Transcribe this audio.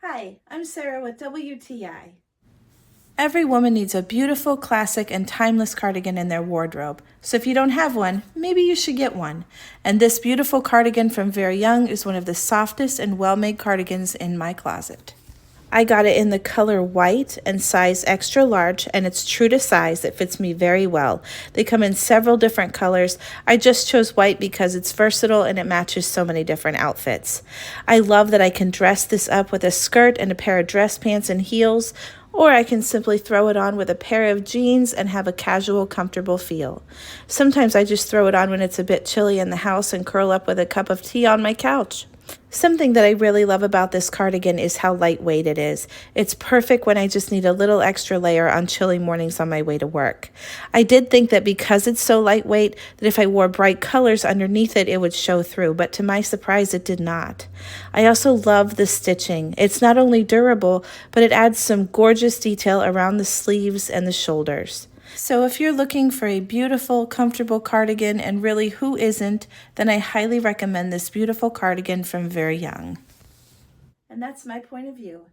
Hi, I'm Sarah with WTI. Every woman needs a beautiful, classic, and timeless cardigan in their wardrobe. So if you don't have one, maybe you should get one. And this beautiful cardigan from Veryoung is one of the softest and well-made cardigans in my closet. I got it in the color white and size extra large, and it's true to size. It fits me very well. They come in several different colors. I just chose white because it's versatile and it matches so many different outfits. I love that I can dress this up with a skirt and a pair of dress pants and heels, or I can simply throw it on with a pair of jeans and have a casual, comfortable feel. Sometimes I just throw it on when it's a bit chilly in the house and curl up with a cup of tea on my couch. Something that I really love about this cardigan is how lightweight it is. It's perfect when I just need a little extra layer on chilly mornings on my way to work. I did think that because it's so lightweight, that if I wore bright colors underneath it, it would show through, but to my surprise, it did not. I also love the stitching. It's not only durable, but it adds some gorgeous detail around the sleeves and the shoulders. So if you're looking for a beautiful, comfortable cardigan, and really who isn't, then I highly recommend this beautiful cardigan from Veryoung. And that's my point of view.